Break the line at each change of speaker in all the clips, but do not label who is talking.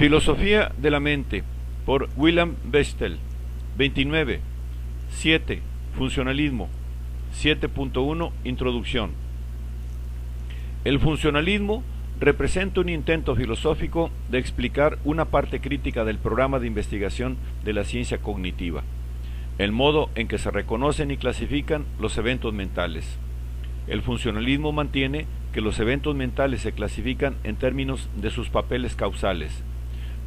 Filosofía de la mente, por William Bestel. 29. 7. Funcionalismo. 7.1. Introducción. El funcionalismo representa un intento filosófico de explicar una parte crítica del programa de investigación de la ciencia cognitiva, el modo en que se reconocen y clasifican los eventos mentales. El funcionalismo mantiene que los eventos mentales se clasifican en términos de sus papeles causales.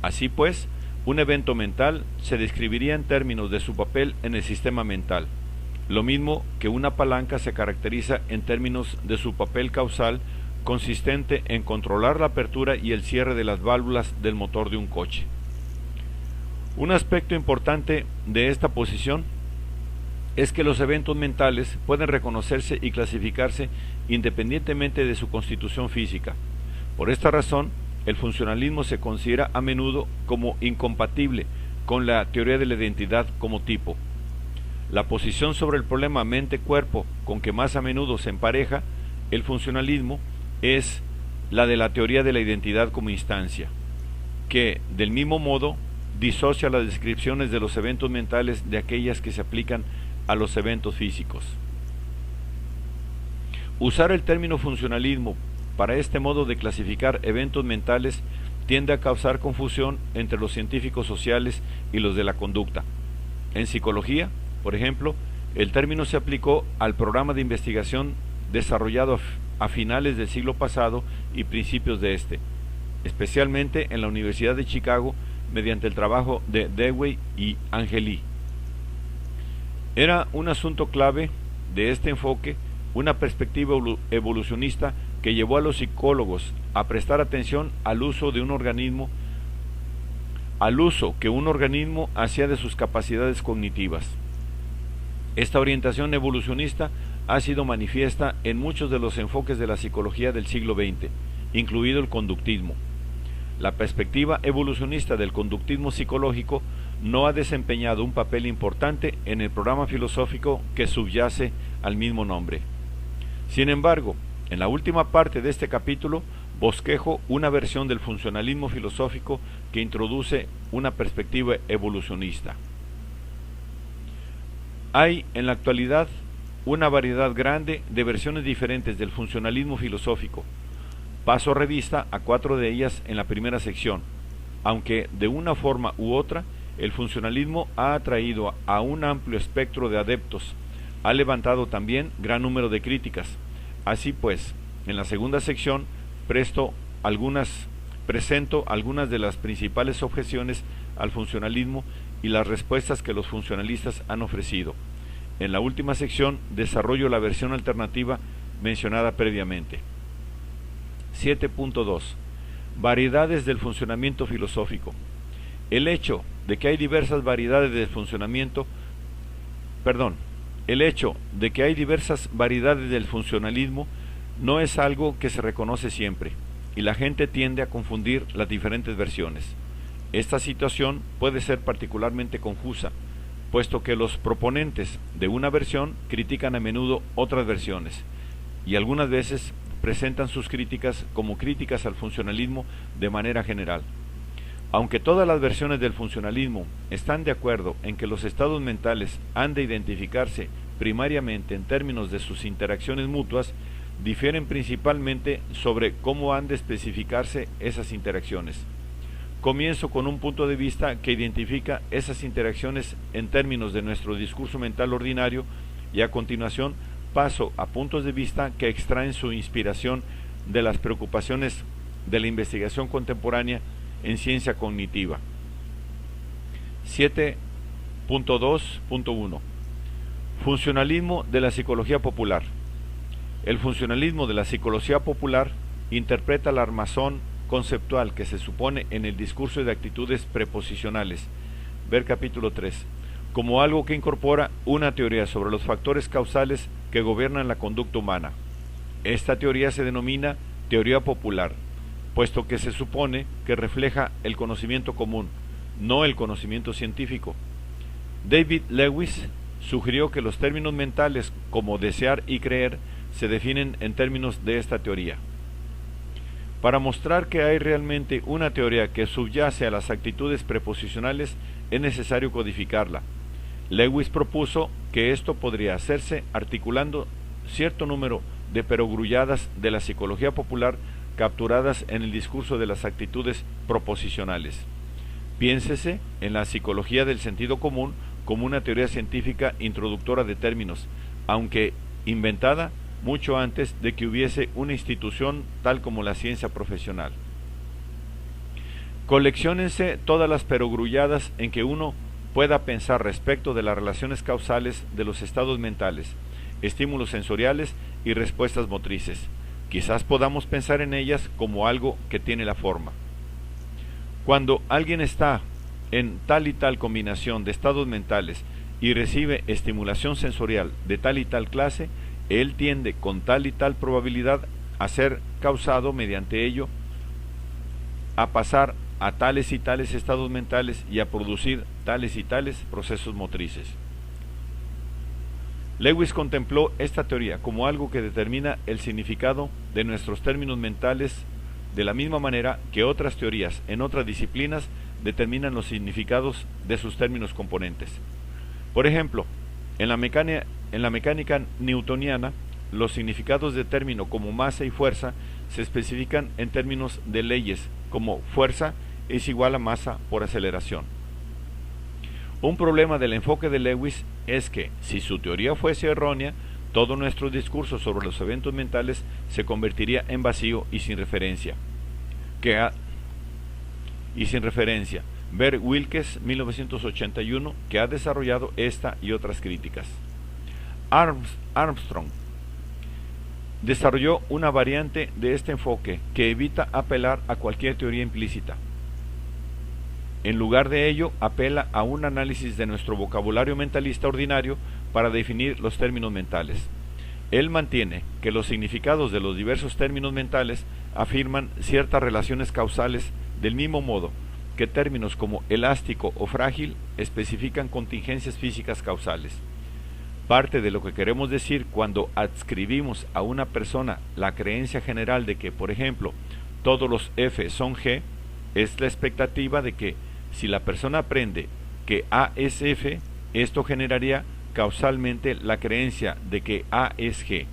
Así pues, un evento mental se describiría en términos de su papel en el sistema mental, lo mismo que una palanca se caracteriza en términos de su papel causal consistente en controlar la apertura y el cierre de las válvulas del motor de un coche. Un aspecto importante de esta posición es que los eventos mentales pueden reconocerse y clasificarse independientemente de su constitución física. Por esta razón, el funcionalismo se considera a menudo como incompatible con la teoría de la identidad como tipo. La posición sobre el problema mente-cuerpo con que más a menudo se empareja el funcionalismo es la de la teoría de la identidad como instancia, que, del mismo modo, disocia las descripciones de los eventos mentales de aquellas que se aplican a los eventos físicos. Usar el término funcionalismo para este modo de clasificar eventos mentales tiende a causar confusión entre los científicos sociales y los de la conducta. En psicología, por ejemplo, el término se aplicó al programa de investigación desarrollado a finales del siglo pasado y principios de este, especialmente en la Universidad de Chicago mediante el trabajo de Dewey y Angeli. Era un asunto clave de este enfoque una perspectiva evolucionista que llevó a los psicólogos a prestar atención al uso que un organismo hacía de sus capacidades cognitivas. Esta orientación evolucionista ha sido manifiesta en muchos de los enfoques de la psicología del siglo XX, incluido el conductismo. La perspectiva evolucionista del conductismo psicológico no ha desempeñado un papel importante en el programa filosófico que subyace al mismo nombre. Sin embargo, en la última parte de este capítulo bosquejo una versión del funcionalismo filosófico que introduce una perspectiva evolucionista. Hay en la actualidad una variedad grande de versiones diferentes del funcionalismo filosófico. Paso revista a 4 de ellas en la primera sección, aunque de una forma u otra el funcionalismo ha atraído a un amplio espectro de adeptos, ha levantado también gran número de críticas. Así pues, en la segunda sección presento algunas de las principales objeciones al funcionalismo y las respuestas que los funcionalistas han ofrecido. En la última sección desarrollo la versión alternativa mencionada previamente. 7.2. Variedades del funcionamiento filosófico. El hecho de que hay diversas variedades del funcionalismo no es algo que se reconoce siempre, y la gente tiende a confundir las diferentes versiones. Esta situación puede ser particularmente confusa, puesto que los proponentes de una versión critican a menudo otras versiones, y algunas veces presentan sus críticas como críticas al funcionalismo de manera general. Aunque todas las versiones del funcionalismo están de acuerdo en que los estados mentales han de identificarse primariamente en términos de sus interacciones mutuas, difieren principalmente sobre cómo han de especificarse esas interacciones. Comienzo con un punto de vista que identifica esas interacciones en términos de nuestro discurso mental ordinario y a continuación paso a puntos de vista que extraen su inspiración de las preocupaciones de la investigación contemporánea en ciencia cognitiva. 7.2.1. Funcionalismo de la psicología popular. El funcionalismo de la psicología popular interpreta el armazón conceptual que se supone en el discurso de actitudes preposicionales, ver capítulo 3, como algo que incorpora una teoría sobre los factores causales que gobiernan la conducta humana. Esta teoría se denomina teoría popular, puesto que se supone que refleja el conocimiento común, no el conocimiento científico. David Lewis sugirió que los términos mentales como desear y creer se definen en términos de esta teoría. Para mostrar que hay realmente una teoría que subyace a las actitudes preposicionales, es necesario codificarla. Lewis propuso que esto podría hacerse articulando cierto número de perogrulladas de la psicología popular capturadas en el discurso de las actitudes proposicionales. Piénsese en la psicología del sentido común como una teoría científica introductora de términos, aunque inventada mucho antes de que hubiese una institución tal como la ciencia profesional. Colecciónense todas las perogrulladas en que uno pueda pensar respecto de las relaciones causales de los estados mentales, estímulos sensoriales y respuestas motrices. Quizás podamos pensar en ellas como algo que tiene la forma. Cuando alguien está en tal y tal combinación de estados mentales y recibe estimulación sensorial de tal y tal clase, él tiende con tal y tal probabilidad a ser causado mediante ello, a pasar a tales y tales estados mentales y a producir tales y tales procesos motrices. Lewis contempló esta teoría como algo que determina el significado de nuestros términos mentales de la misma manera que otras teorías en otras disciplinas determinan los significados de sus términos componentes. Por ejemplo, en la mecánica newtoniana, los significados de término como masa y fuerza se especifican en términos de leyes, como fuerza es igual a masa por aceleración. Un problema del enfoque de Lewis es que, si su teoría fuese errónea, todo nuestro discurso sobre los eventos mentales se convertiría en vacío y sin referencia. Ver Wilkes, 1981, que ha desarrollado esta y otras críticas. Armstrong desarrolló una variante de este enfoque que evita apelar a cualquier teoría implícita. En lugar de ello, apela a un análisis de nuestro vocabulario mentalista ordinario para definir los términos mentales. Él mantiene que los significados de los diversos términos mentales afirman ciertas relaciones causales del mismo modo que términos como elástico o frágil especifican contingencias físicas causales. Parte de lo que queremos decir cuando adscribimos a una persona la creencia general de que, por ejemplo, todos los F son G, es la expectativa de que si la persona aprende que A es F, esto generaría causalmente la creencia de que A es G.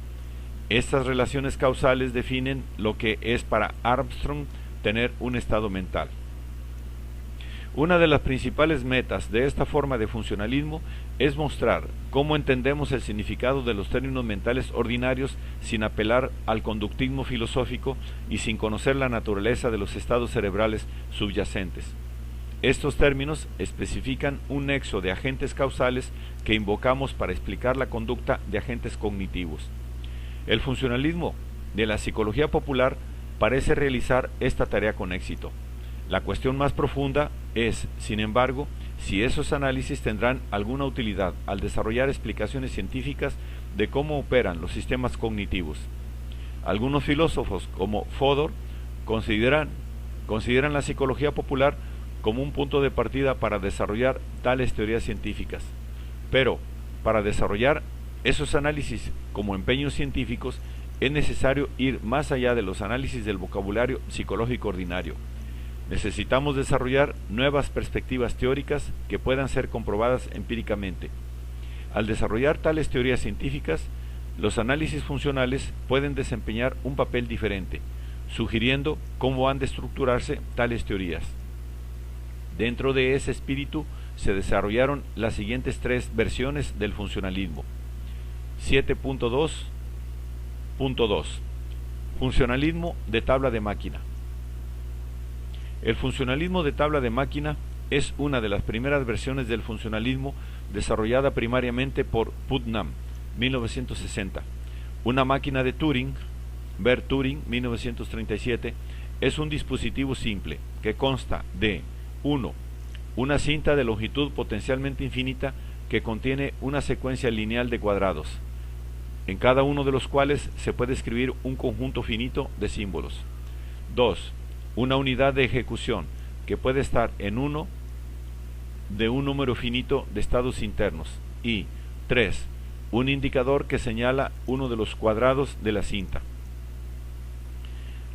Estas relaciones causales definen lo que es para Armstrong tener un estado mental. Una de las principales metas de esta forma de funcionalismo es mostrar cómo entendemos el significado de los términos mentales ordinarios sin apelar al conductismo filosófico y sin conocer la naturaleza de los estados cerebrales subyacentes. Estos términos especifican un nexo de agentes causales que invocamos para explicar la conducta de agentes cognitivos. El funcionalismo de la psicología popular parece realizar esta tarea con éxito. La cuestión más profunda es, sin embargo, si esos análisis tendrán alguna utilidad al desarrollar explicaciones científicas de cómo operan los sistemas cognitivos. Algunos filósofos, como Fodor, consideran la psicología popular como un punto de partida para desarrollar tales teorías científicas. Pero, para desarrollar esos análisis como empeños científicos, es necesario ir más allá de los análisis del vocabulario psicológico ordinario. Necesitamos desarrollar nuevas perspectivas teóricas que puedan ser comprobadas empíricamente. Al desarrollar tales teorías científicas, los análisis funcionales pueden desempeñar un papel diferente, sugiriendo cómo han de estructurarse tales teorías. Dentro de ese espíritu se desarrollaron las siguientes tres versiones del funcionalismo. 7.2.2 Funcionalismo de tabla de máquina. El funcionalismo de tabla de máquina es una de las primeras versiones del funcionalismo desarrollada primariamente por Putnam, 1960. Una máquina de Turing, ver Turing, 1937, es un dispositivo simple que consta de 1. Una cinta de longitud potencialmente infinita que contiene una secuencia lineal de cuadrados, en cada uno de los cuales se puede escribir un conjunto finito de símbolos. 2. Una unidad de ejecución que puede estar en uno de un número finito de estados internos. Y 3. Un indicador que señala uno de los cuadrados de la cinta.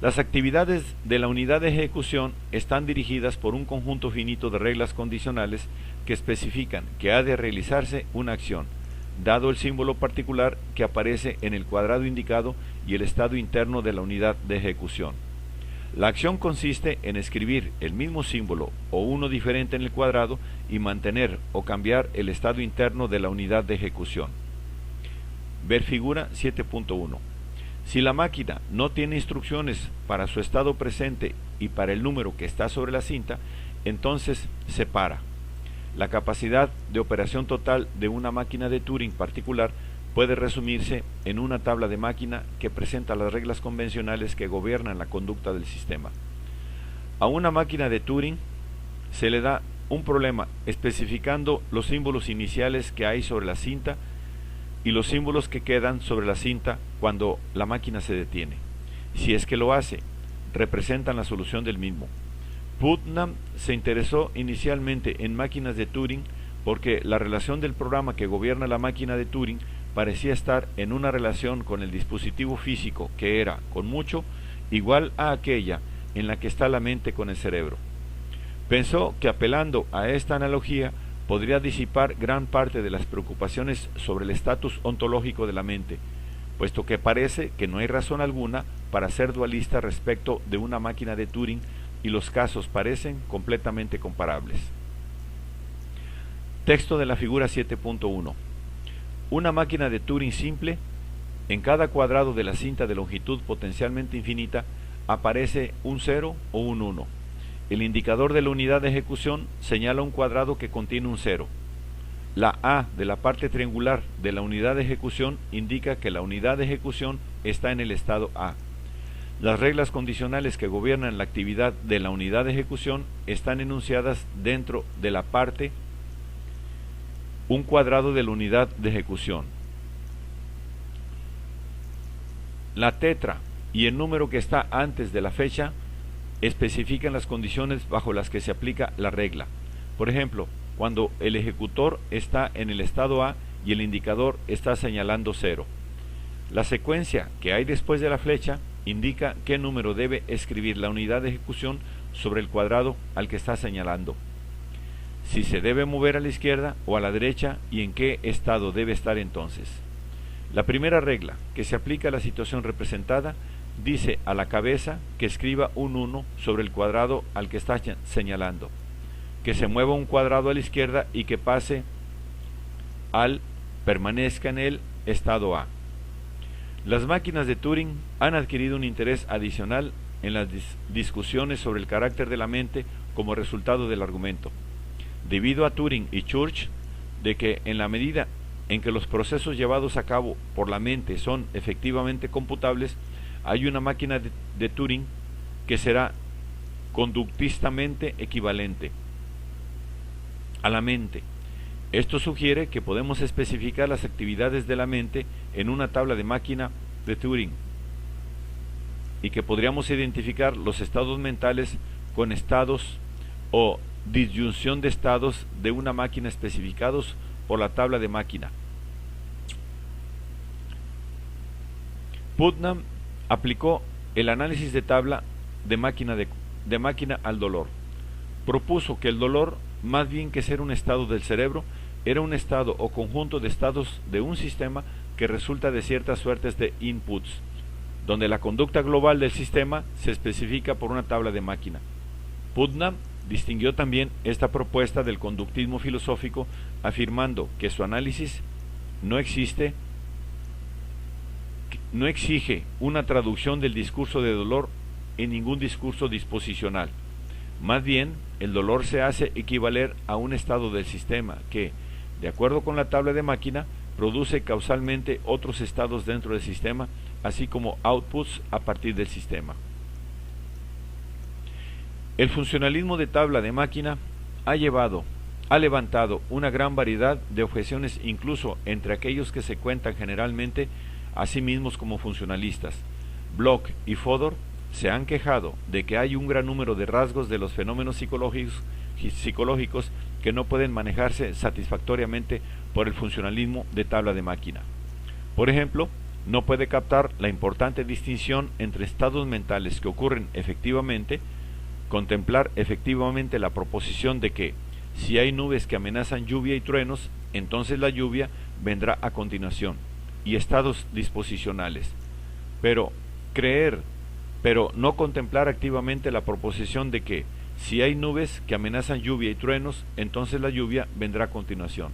Las actividades de la unidad de ejecución están dirigidas por un conjunto finito de reglas condicionales que especifican que ha de realizarse una acción, dado el símbolo particular que aparece en el cuadrado indicado y el estado interno de la unidad de ejecución. La acción consiste en escribir el mismo símbolo o uno diferente en el cuadrado y mantener o cambiar el estado interno de la unidad de ejecución. Ver figura 7.1. Si la máquina no tiene instrucciones para su estado presente y para el número que está sobre la cinta, entonces se para. La capacidad de operación total de una máquina de Turing particular puede resumirse en una tabla de máquina que presenta las reglas convencionales que gobiernan la conducta del sistema. A una máquina de Turing se le da un problema especificando los símbolos iniciales que hay sobre la cinta y los símbolos que quedan sobre la cinta cuando la máquina se detiene. Si es que lo hace, representan la solución del mismo. Putnam se interesó inicialmente en máquinas de Turing porque la relación del programa que gobierna la máquina de Turing parecía estar en una relación con el dispositivo físico que era, con mucho, igual a aquella en la que está la mente con el cerebro. Pensó que apelando a esta analogía podría disipar gran parte de las preocupaciones sobre el estatus ontológico de la mente, puesto que parece que no hay razón alguna para ser dualista respecto de una máquina de Turing y los casos parecen completamente comparables. Texto de la figura 7.1. Una máquina de Turing simple, en cada cuadrado de la cinta de longitud potencialmente infinita aparece un 0 o un 1. El indicador de la unidad de ejecución señala un cuadrado que contiene un 0. La A de la parte triangular de la unidad de ejecución indica que la unidad de ejecución está en el estado A. Las reglas condicionales que gobiernan la actividad de la unidad de ejecución están enunciadas dentro de la parte un cuadrado de la unidad de ejecución. La tetra y el número que está antes de la fecha especifican las condiciones bajo las que se aplica la regla. Por ejemplo, cuando el ejecutor está en el estado A y el indicador está señalando 0. La secuencia que hay después de la flecha indica qué número debe escribir la unidad de ejecución sobre el cuadrado al que está señalando, si se debe mover a la izquierda o a la derecha y en qué estado debe estar entonces. La primera regla que se aplica a la situación representada dice a la cabeza que escriba un 1 sobre el cuadrado al que está señalando, que se mueva un cuadrado a la izquierda y que pase al permanezca en el estado A. Las máquinas de Turing han adquirido un interés adicional en las discusiones sobre el carácter de la mente como resultado del argumento, debido a Turing y Church, de que en la medida en que los procesos llevados a cabo por la mente son efectivamente computables, hay una máquina de Turing que será conductistamente equivalente a la mente. Esto sugiere que podemos especificar las actividades de la mente en una tabla de máquina de Turing y que podríamos identificar los estados mentales con estados o disyunción de estados de una máquina especificados por la tabla de máquina. Putnam aplicó el análisis de tabla de máquina al dolor. Propuso que el dolor, más bien que ser un estado del cerebro, era un estado o conjunto de estados de un sistema que resulta de ciertas suertes de inputs, donde la conducta global del sistema se especifica por una tabla de máquina. Putnam distinguió también esta propuesta del conductismo filosófico, afirmando que su análisis no exige una traducción del discurso de dolor en ningún discurso disposicional. Más bien, el dolor se hace equivaler a un estado del sistema que, de acuerdo con la tabla de máquina, produce causalmente otros estados dentro del sistema, así como outputs a partir del sistema. El funcionalismo de tabla de máquina ha levantado una gran variedad de objeciones incluso entre aquellos que se cuentan generalmente a sí mismos como funcionalistas. Bloch y Fodor se han quejado de que hay un gran número de rasgos de los fenómenos psicológicos que no pueden manejarse satisfactoriamente por el funcionalismo de tabla de máquina. Por ejemplo, no puede captar la importante distinción entre estados mentales que ocurren efectivamente, contemplar efectivamente la proposición de que si hay nubes que amenazan lluvia y truenos, entonces la lluvia vendrá a continuación, y estados disposicionales. Pero no contemplar activamente la proposición de que si hay nubes que amenazan lluvia y truenos, entonces la lluvia vendrá a continuación.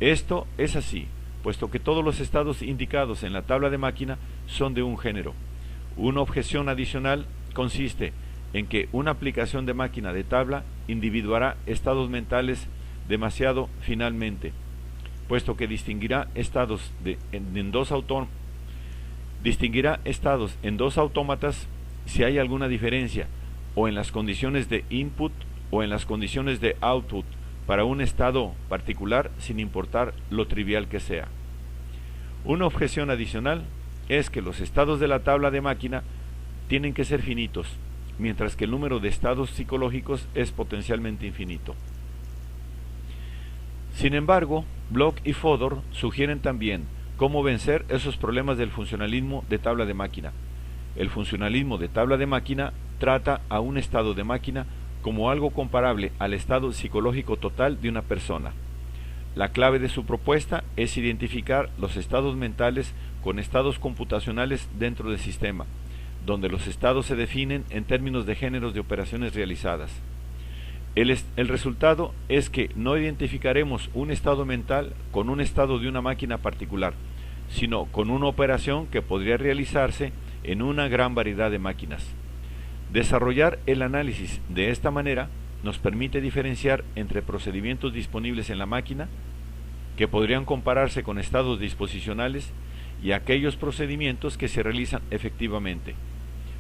Esto es así, puesto que todos los estados indicados en la tabla de máquina son de un género. Una objeción adicional consiste en que una aplicación de máquina de tabla individuará estados mentales demasiado finalmente, puesto que distinguirá estados en dos autómatas si hay alguna diferencia, o en las condiciones de input o en las condiciones de output para un estado particular, sin importar lo trivial que sea. Una objeción adicional es que los estados de la tabla de máquina tienen que ser finitos, mientras que el número de estados psicológicos es potencialmente infinito. Sin embargo, Bloch y Fodor sugieren también cómo vencer esos problemas del funcionalismo de tabla de máquina. El funcionalismo de tabla de máquina trata a un estado de máquina como algo comparable al estado psicológico total de una persona. La clave de su propuesta es identificar los estados mentales con estados computacionales dentro del sistema, donde los estados se definen en términos de géneros de operaciones realizadas. El resultado es que no identificaremos un estado mental con un estado de una máquina particular, sino con una operación que podría realizarse en una gran variedad de máquinas. Desarrollar el análisis de esta manera nos permite diferenciar entre procedimientos disponibles en la máquina, que podrían compararse con estados disposicionales, y aquellos procedimientos que se realizan efectivamente.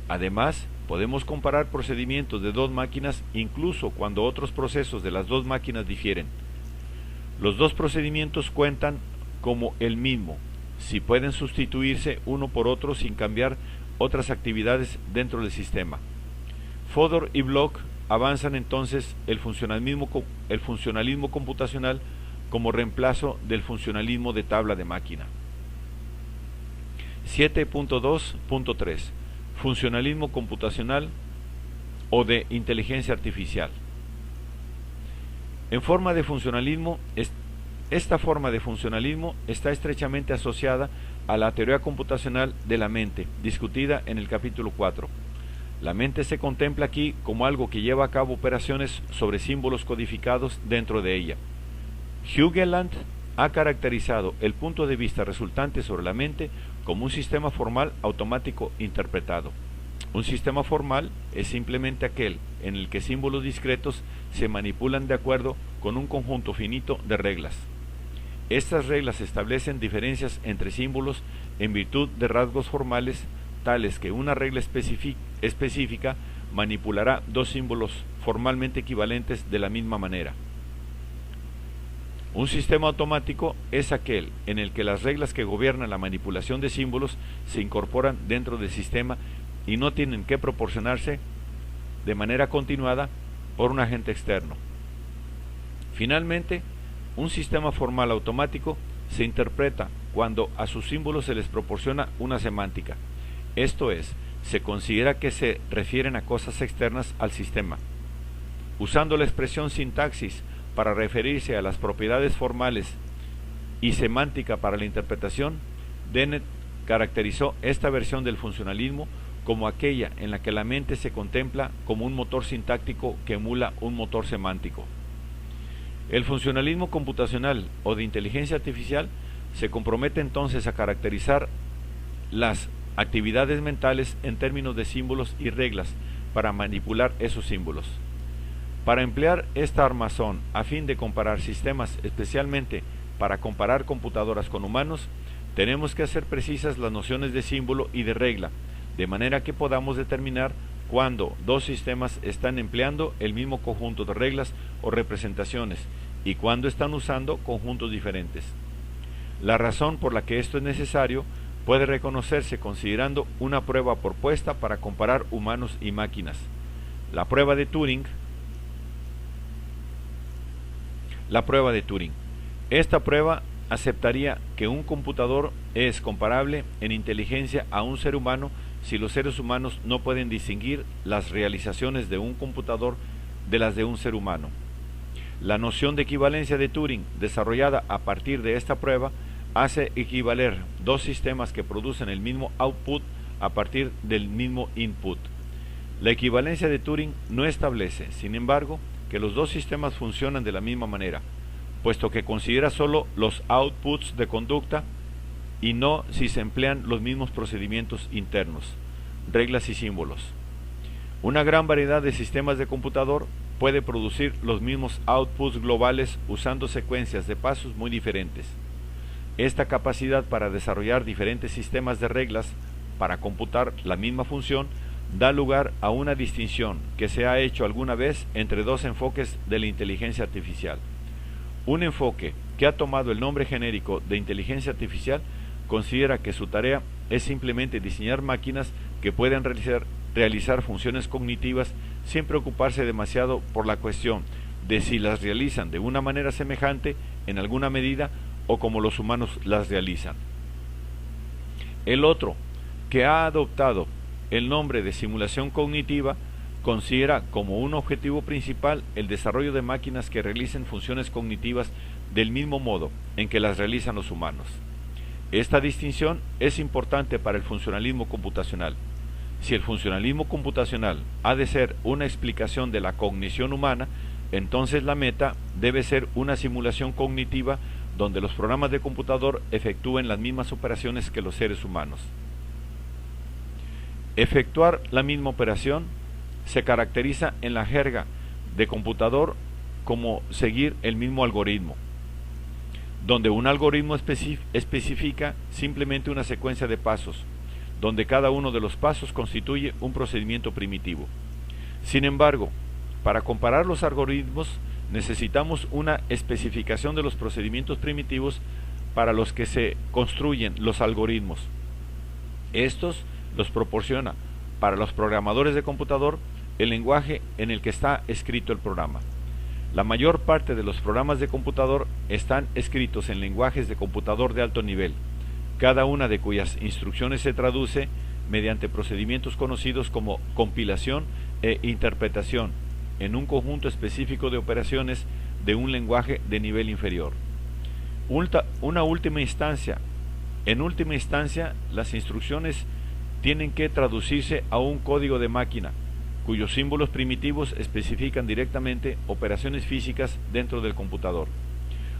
Además, podemos comparar procedimientos de dos máquinas incluso cuando otros procesos de las dos máquinas difieren. Los dos procedimientos cuentan como el mismo, si pueden sustituirse uno por otro sin cambiar otras actividades dentro del sistema. Fodor y Bloch avanzan entonces el funcionalismo computacional como reemplazo del funcionalismo de tabla de máquina. 7.2.3 Funcionalismo computacional o de inteligencia artificial. En forma de funcionalismo, esta forma de funcionalismo está estrechamente asociada a la teoría computacional de la mente, discutida en el capítulo 4. La mente se contempla aquí como algo que lleva a cabo operaciones sobre símbolos codificados dentro de ella. Hugeland ha caracterizado el punto de vista resultante sobre la mente como un sistema formal automático interpretado. Un sistema formal es simplemente aquel en el que símbolos discretos se manipulan de acuerdo con un conjunto finito de reglas. Estas reglas establecen diferencias entre símbolos en virtud de rasgos formales tales que una regla específica manipulará dos símbolos formalmente equivalentes de la misma manera. Un sistema automático es aquel en el que las reglas que gobiernan la manipulación de símbolos se incorporan dentro del sistema y no tienen que proporcionarse de manera continuada por un agente externo. Finalmente, un sistema formal automático se interpreta cuando a sus símbolos se les proporciona una semántica, esto es, se considera que se refieren a cosas externas al sistema. Usando la expresión sintaxis para referirse a las propiedades formales y semántica para la interpretación, Dennett caracterizó esta versión del funcionalismo como aquella en la que la mente se contempla como un motor sintáctico que emula un motor semántico. El funcionalismo computacional o de inteligencia artificial se compromete entonces a caracterizar las actividades mentales en términos de símbolos y reglas para manipular esos símbolos. Para emplear esta armazón a fin de comparar sistemas, especialmente para comparar computadoras con humanos, tenemos que hacer precisas las nociones de símbolo y de regla, de manera que podamos determinar cuándo dos sistemas están empleando el mismo conjunto de reglas o representaciones y cuándo están usando conjuntos diferentes. La razón por la que esto es necesario puede reconocerse considerando una prueba propuesta para comparar humanos y máquinas. La prueba de Turing. Esta prueba aceptaría que un computador es comparable en inteligencia a un ser humano si los seres humanos no pueden distinguir las realizaciones de un computador de las de un ser humano. La noción de equivalencia de Turing, desarrollada a partir de esta prueba, hace equivaler dos sistemas que producen el mismo output a partir del mismo input. La equivalencia de Turing no establece, sin embargo, que los dos sistemas funcionan de la misma manera, puesto que considera solo los outputs de conducta y no si se emplean los mismos procedimientos internos, reglas y símbolos. Una gran variedad de sistemas de computador puede producir los mismos outputs globales usando secuencias de pasos muy diferentes. Esta capacidad para desarrollar diferentes sistemas de reglas para computar la misma función da lugar a una distinción que se ha hecho alguna vez entre dos enfoques de la inteligencia artificial. Un enfoque que ha tomado el nombre genérico de inteligencia artificial considera que su tarea es simplemente diseñar máquinas que puedan realizar funciones cognitivas sin preocuparse demasiado por la cuestión de si las realizan de una manera semejante en alguna medida o como los humanos las realizan. El otro, que ha adoptado el nombre de simulación cognitiva, considera como un objetivo principal el desarrollo de máquinas que realicen funciones cognitivas del mismo modo en que las realizan los humanos. Esta distinción es importante para el funcionalismo computacional. Si el funcionalismo computacional ha de ser una explicación de la cognición humana, entonces la meta debe ser una simulación cognitiva donde los programas de computador efectúen las mismas operaciones que los seres humanos. Efectuar la misma operación se caracteriza en la jerga de computador como seguir el mismo algoritmo, donde un algoritmo especifica simplemente una secuencia de pasos, donde cada uno de los pasos constituye un procedimiento primitivo. Sin embargo, para comparar los algoritmos necesitamos una especificación de los procedimientos primitivos para los que se construyen los algoritmos. Estos los proporciona para los programadores de computador el lenguaje en el que está escrito el programa. La mayor parte de los programas de computador están escritos en lenguajes de computador de alto nivel, cada una de cuyas instrucciones se traduce mediante procedimientos conocidos como compilación e interpretación en un conjunto específico de operaciones de un lenguaje de nivel inferior. En última instancia, las instrucciones tienen que traducirse a un código de máquina, cuyos símbolos primitivos especifican directamente operaciones físicas dentro del computador.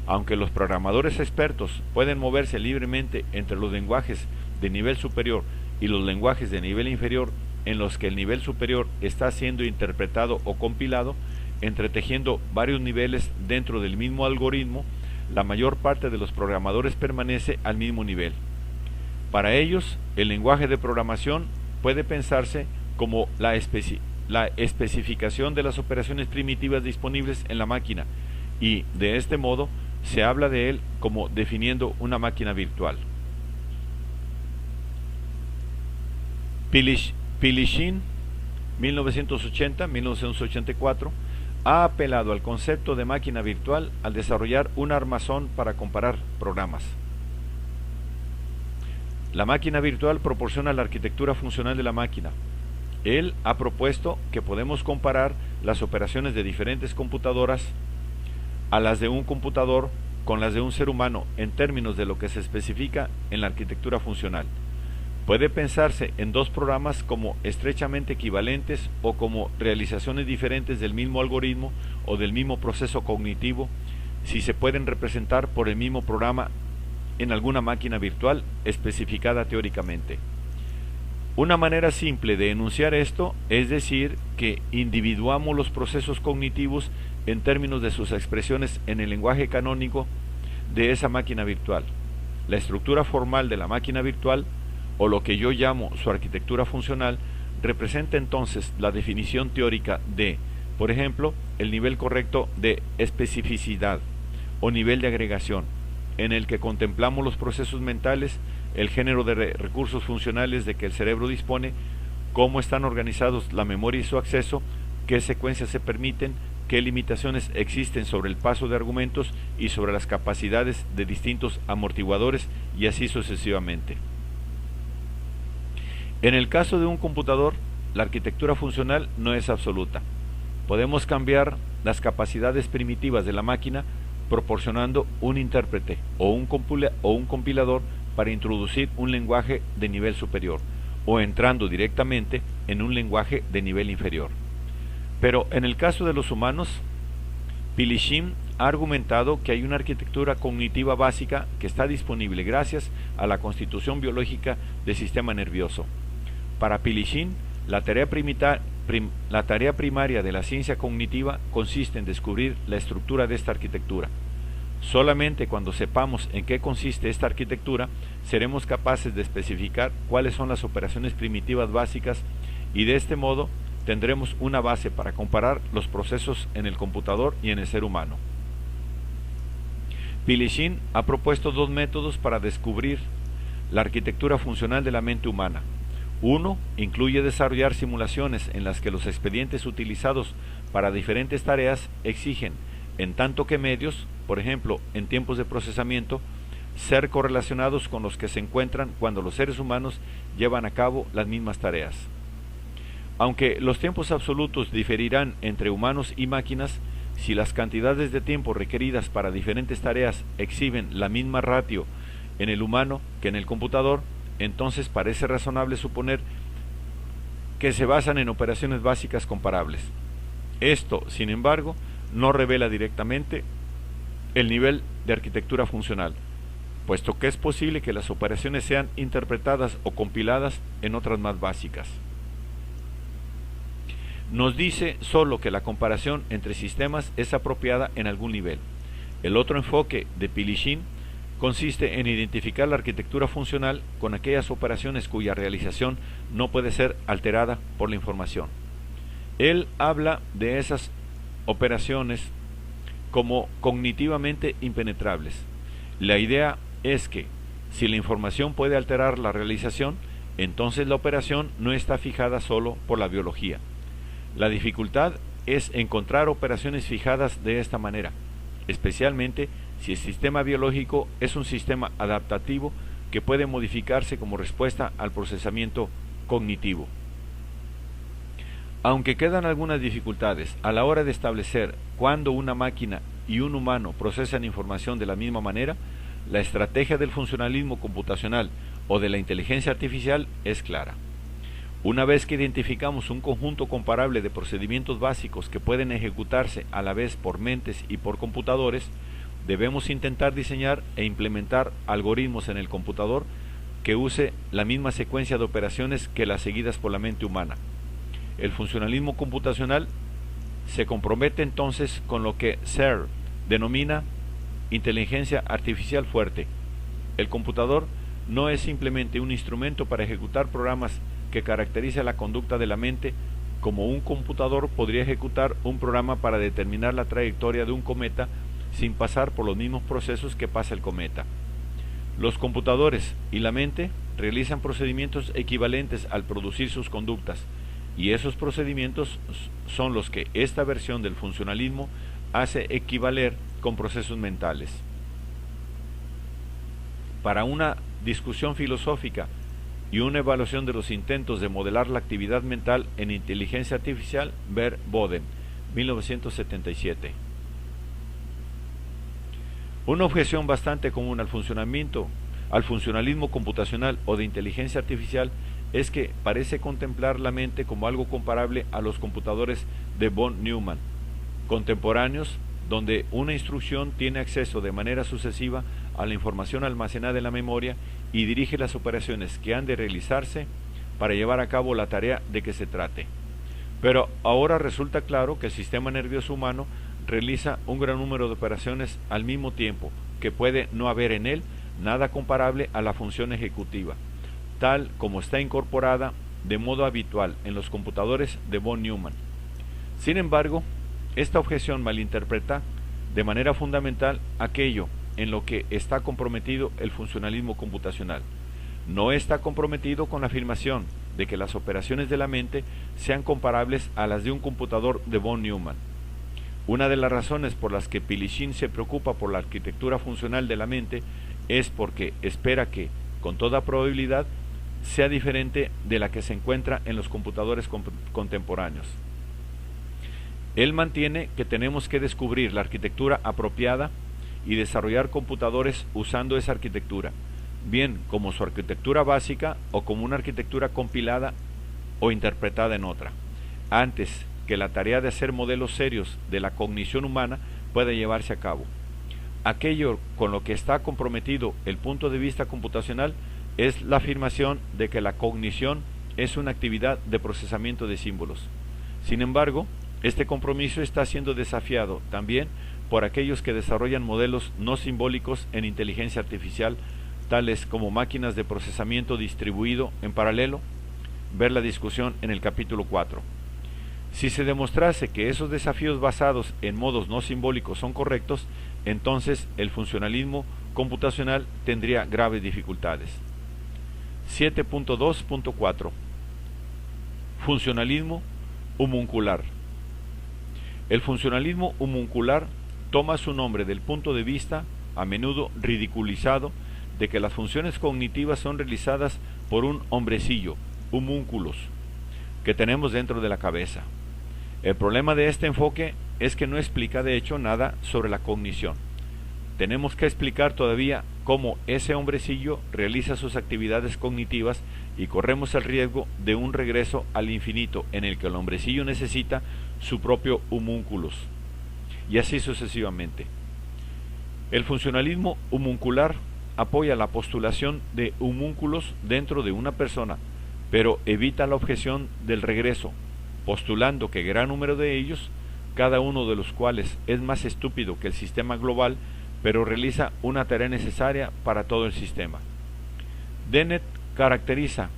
Aunque los programadores expertos pueden moverse libremente entre los lenguajes de nivel superior y los lenguajes de nivel inferior en los que el nivel superior está siendo interpretado o compilado, entretejiendo varios niveles dentro del mismo algoritmo, la mayor parte de los programadores permanece al mismo nivel. Para ellos, el lenguaje de programación puede pensarse como la especificación de las operaciones primitivas disponibles en la máquina, y de este modo se habla de él como definiendo una máquina virtual. Pilishin, 1980-1984, ha apelado al concepto de máquina virtual al desarrollar un armazón para comparar programas. La máquina virtual proporciona la arquitectura funcional de la máquina. Él ha propuesto que podemos comparar las operaciones de diferentes computadoras a las de un computador con las de un ser humano en términos de lo que se especifica en la arquitectura funcional. Puede pensarse en dos programas como estrechamente equivalentes o como realizaciones diferentes del mismo algoritmo o del mismo proceso cognitivo si se pueden representar por el mismo programa en alguna máquina virtual especificada teóricamente. Una manera simple de enunciar esto es decir que individuamos los procesos cognitivos en términos de sus expresiones en el lenguaje canónico de esa máquina virtual. La estructura formal de la máquina virtual, o lo que yo llamo su arquitectura funcional, representa entonces la definición teórica de, por ejemplo, el nivel correcto de especificidad o nivel de agregación, en el que contemplamos los procesos mentales, el género de recursos funcionales de que el cerebro dispone, cómo están organizados la memoria y su acceso, qué secuencias se permiten, qué limitaciones existen sobre el paso de argumentos y sobre las capacidades de distintos amortiguadores y así sucesivamente. En el caso de un computador, la arquitectura funcional no es absoluta. Podemos cambiar las capacidades primitivas de la máquina proporcionando un intérprete o un compilador para introducir un lenguaje de nivel superior o entrando directamente en un lenguaje de nivel inferior. Pero en el caso de los humanos, Pilishin ha argumentado que hay una arquitectura cognitiva básica que está disponible gracias a la constitución biológica del sistema nervioso. Para Pilishin, la tarea primaria de la ciencia cognitiva consiste en descubrir la estructura de esta arquitectura. Solamente cuando sepamos en qué consiste esta arquitectura, seremos capaces de especificar cuáles son las operaciones primitivas básicas y de este modo tendremos una base para comparar los procesos en el computador y en el ser humano. Pilishin ha propuesto dos métodos para descubrir la arquitectura funcional de la mente humana. Uno incluye desarrollar simulaciones en las que los expedientes utilizados para diferentes tareas exigen, en tanto que medios, por ejemplo, en tiempos de procesamiento, ser correlacionados con los que se encuentran cuando los seres humanos llevan a cabo las mismas tareas. Aunque los tiempos absolutos diferirán entre humanos y máquinas, si las cantidades de tiempo requeridas para diferentes tareas exhiben la misma ratio en el humano que en el computador, entonces parece razonable suponer que se basan en operaciones básicas comparables. Esto, sin embargo, no revela directamente el nivel de arquitectura funcional, puesto que es posible que las operaciones sean interpretadas o compiladas en otras más básicas. Nos dice solo que la comparación entre sistemas es apropiada en algún nivel. El otro enfoque de Pilishin consiste en identificar la arquitectura funcional con aquellas operaciones cuya realización no puede ser alterada por la información. Él habla de esas operaciones como cognitivamente impenetrables. La idea es que, si la información puede alterar la realización, entonces la operación no está fijada solo por la biología. La dificultad es encontrar operaciones fijadas de esta manera, especialmente si el sistema biológico es un sistema adaptativo que puede modificarse como respuesta al procesamiento cognitivo. Aunque quedan algunas dificultades a la hora de establecer cuándo una máquina y un humano procesan información de la misma manera, la estrategia del funcionalismo computacional o de la inteligencia artificial es clara. Una vez que identificamos un conjunto comparable de procedimientos básicos que pueden ejecutarse a la vez por mentes y por computadores, debemos intentar diseñar e implementar algoritmos en el computador que use la misma secuencia de operaciones que las seguidas por la mente humana. El funcionalismo computacional se compromete entonces con lo que Searle denomina inteligencia artificial fuerte. El computador no es simplemente un instrumento para ejecutar programas que caracteriza la conducta de la mente, como un computador podría ejecutar un programa para determinar la trayectoria de un cometa sin pasar por los mismos procesos que pasa el cometa. Los computadores y la mente realizan procedimientos equivalentes al producir sus conductas, y esos procedimientos son los que esta versión del funcionalismo hace equivaler con procesos mentales. Para una discusión filosófica y una evaluación de los intentos de modelar la actividad mental en inteligencia artificial, ver Boden, 1977. Una objeción bastante común al funcionalismo computacional o de inteligencia artificial es que parece contemplar la mente como algo comparable a los computadores de von Neumann, contemporáneos, donde una instrucción tiene acceso de manera sucesiva a la información almacenada en la memoria y dirige las operaciones que han de realizarse para llevar a cabo la tarea de que se trate. Pero ahora resulta claro que el sistema nervioso humano realiza un gran número de operaciones al mismo tiempo, que puede no haber en él nada comparable a la función ejecutiva, tal como está incorporada de modo habitual en los computadores de von Neumann. Sin embargo, esta objeción malinterpreta de manera fundamental aquello en lo que está comprometido el funcionalismo computacional. No está comprometido con la afirmación de que las operaciones de la mente sean comparables a las de un computador de von Neumann. Una de las razones por las que Pilyshyn se preocupa por la arquitectura funcional de la mente es porque espera que, con toda probabilidad, sea diferente de la que se encuentra en los computadores contemporáneos. Él mantiene que tenemos que descubrir la arquitectura apropiada y desarrollar computadores usando esa arquitectura, bien como su arquitectura básica o como una arquitectura compilada o interpretada en otra, antes que la tarea de hacer modelos serios de la cognición humana pueda llevarse a cabo. Aquello con lo que está comprometido el punto de vista computacional es la afirmación de que la cognición es una actividad de procesamiento de símbolos. Sin embargo, este compromiso está siendo desafiado también por aquellos que desarrollan modelos no simbólicos en inteligencia artificial, tales como máquinas de procesamiento distribuido en paralelo. Ver la discusión en el capítulo 4. Si se demostrase que esos desafíos basados en modos no simbólicos son correctos, entonces el funcionalismo computacional tendría graves dificultades. 7.2.4 Funcionalismo homuncular. El funcionalismo homuncular toma su nombre del punto de vista, a menudo ridiculizado, de que las funciones cognitivas son realizadas por un hombrecillo, homúnculos, que tenemos dentro de la cabeza. El problema de este enfoque es que no explica de hecho nada sobre la cognición. Tenemos que explicar todavía cómo ese hombrecillo realiza sus actividades cognitivas y corremos el riesgo de un regreso al infinito en el que el hombrecillo necesita su propio homúnculos, y así sucesivamente. El funcionalismo homuncular apoya la postulación de homúnculos dentro de una persona, pero evita la objeción del regreso, postulando que gran número de ellos, cada uno de los cuales es más estúpido que el sistema global, pero realiza una tarea necesaria para todo el sistema. Dennett caracteriza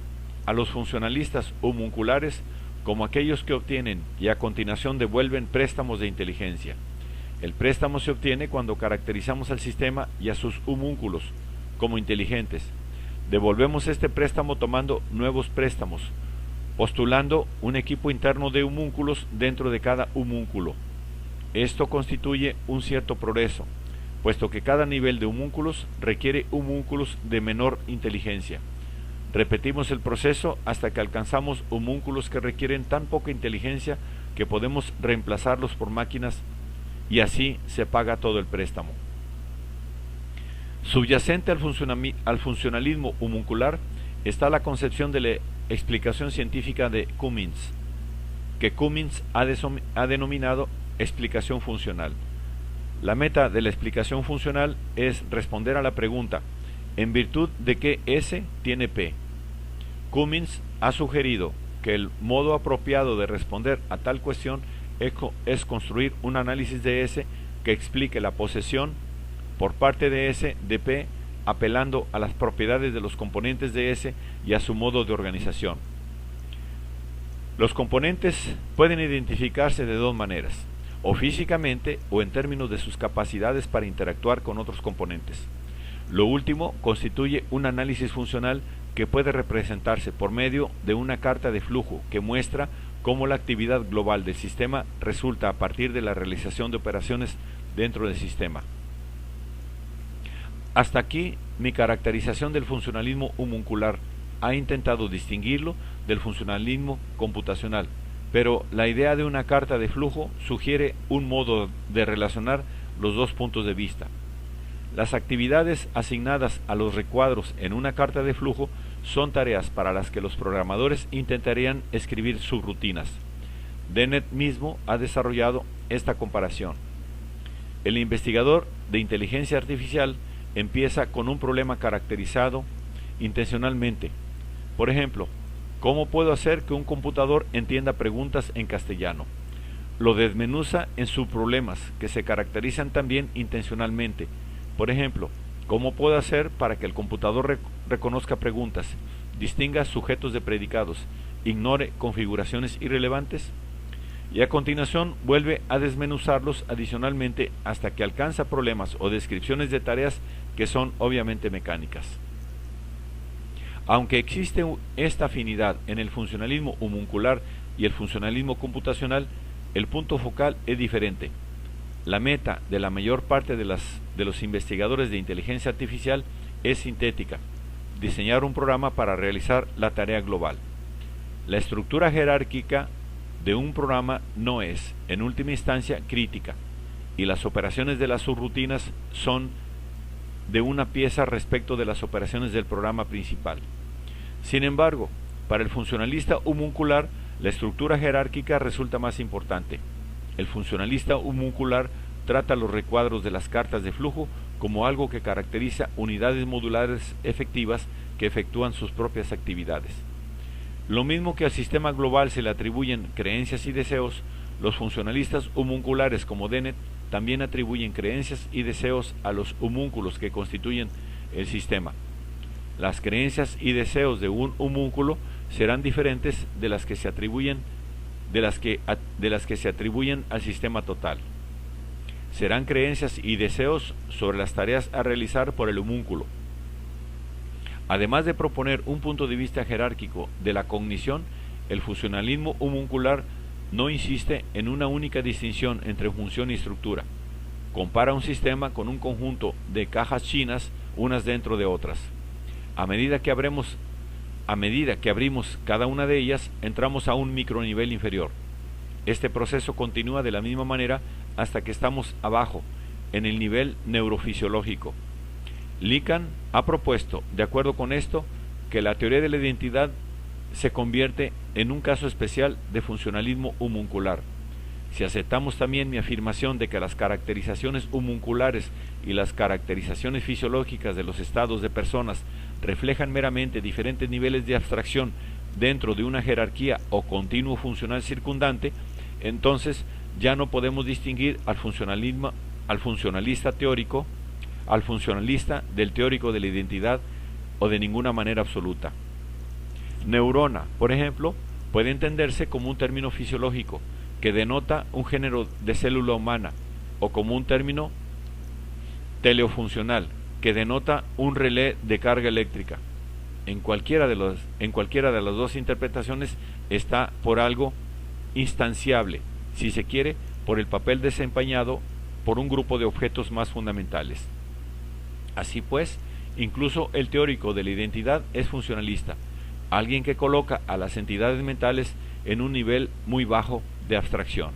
a los funcionalistas homunculares como aquellos que obtienen y a continuación devuelven préstamos de inteligencia. El préstamo se obtiene cuando caracterizamos al sistema y a sus homúnculos como inteligentes. Devolvemos este préstamo tomando nuevos préstamos, postulando un equipo interno de homúnculos dentro de cada homúnculo. Esto constituye un cierto progreso, puesto que cada nivel de homúnculos requiere homúnculos de menor inteligencia. Repetimos el proceso hasta que alcanzamos homúnculos que requieren tan poca inteligencia que podemos reemplazarlos por máquinas, y así se paga todo el préstamo. Subyacente al funcionalismo homuncular está la concepción de la explicación científica de Cummins, que Cummins ha denominado explicación funcional. La meta de la explicación funcional es responder a la pregunta: ¿en virtud de qué S tiene P? Cummins ha sugerido que el modo apropiado de responder a tal cuestión es construir un análisis de S que explique la posesión por parte de S de P, apelando a las propiedades de los componentes de S y a su modo de organización. Los componentes pueden identificarse de dos maneras: o físicamente o en términos de sus capacidades para interactuar con otros componentes. Lo último constituye un análisis funcional que puede representarse por medio de una carta de flujo que muestra cómo la actividad global del sistema resulta a partir de la realización de operaciones dentro del sistema. Hasta aquí mi caracterización del funcionalismo homuncular ha intentado distinguirlo del funcionalismo computacional, pero la idea de una carta de flujo sugiere un modo de relacionar los dos puntos de vista. Las actividades asignadas a los recuadros en una carta de flujo son tareas para las que los programadores intentarían escribir subrutinas. Dennett mismo ha desarrollado esta comparación. El investigador de inteligencia artificial empieza con un problema caracterizado intencionalmente. Por ejemplo, ¿cómo puedo hacer que un computador entienda preguntas en castellano? Lo desmenuza en subproblemas que se caracterizan también intencionalmente. Por ejemplo, ¿cómo puedo hacer para que el computador reconozca preguntas, distinga sujetos de predicados, ignore configuraciones irrelevantes? Y a continuación vuelve a desmenuzarlos adicionalmente hasta que alcanza problemas o descripciones de tareas que son obviamente mecánicas. Aunque existe esta afinidad en el funcionalismo homuncular y el funcionalismo computacional, el punto focal es diferente. La meta de la mayor parte de los investigadores de inteligencia artificial es sintética: diseñar un programa para realizar la tarea global. La estructura jerárquica de un programa no es, en última instancia, crítica, y las operaciones de las subrutinas son de una pieza respecto de las operaciones del programa principal. Sin embargo, para el funcionalista homuncular, la estructura jerárquica resulta más importante. El funcionalista homuncular trata los recuadros de las cartas de flujo como algo que caracteriza unidades modulares efectivas que efectúan sus propias actividades. Lo mismo que al sistema global se le atribuyen creencias y deseos, los funcionalistas homunculares como Dennett también atribuyen creencias y deseos a los homúnculos que constituyen el sistema. Las creencias y deseos de un homúnculo serán diferentes de las que se atribuyen al sistema total. Serán creencias y deseos sobre las tareas a realizar por el homúnculo. Además de proponer un punto de vista jerárquico de la cognición, el funcionalismo homuncular no insiste en una única distinción entre función y estructura. Compara un sistema con un conjunto de cajas chinas, unas dentro de otras. A medida que abrimos cada una de ellas, entramos a un micronivel inferior. Este proceso continúa de la misma manera hasta que estamos abajo, en el nivel neurofisiológico. Lacan ha propuesto, de acuerdo con esto, que la teoría de la identidad se convierte en un caso especial de funcionalismo homuncular. Si aceptamos también mi afirmación de que las caracterizaciones homunculares y las caracterizaciones fisiológicas de los estados de personas reflejan meramente diferentes niveles de abstracción dentro de una jerarquía o continuo funcional circundante, entonces ya no podemos distinguir al funcionalista teórico, al funcionalista del teórico de la identidad o de ninguna manera absoluta. Neurona, por ejemplo, puede entenderse como un término fisiológico que denota un género de célula humana, o como un término teleofuncional que denota un relé de carga eléctrica. En cualquiera de las dos interpretaciones está por algo instanciable, si se quiere, por el papel desempeñado por un grupo de objetos más fundamentales. Así pues, incluso el teórico de la identidad es funcionalista, alguien que coloca a las entidades mentales en un nivel muy bajo de abstracción.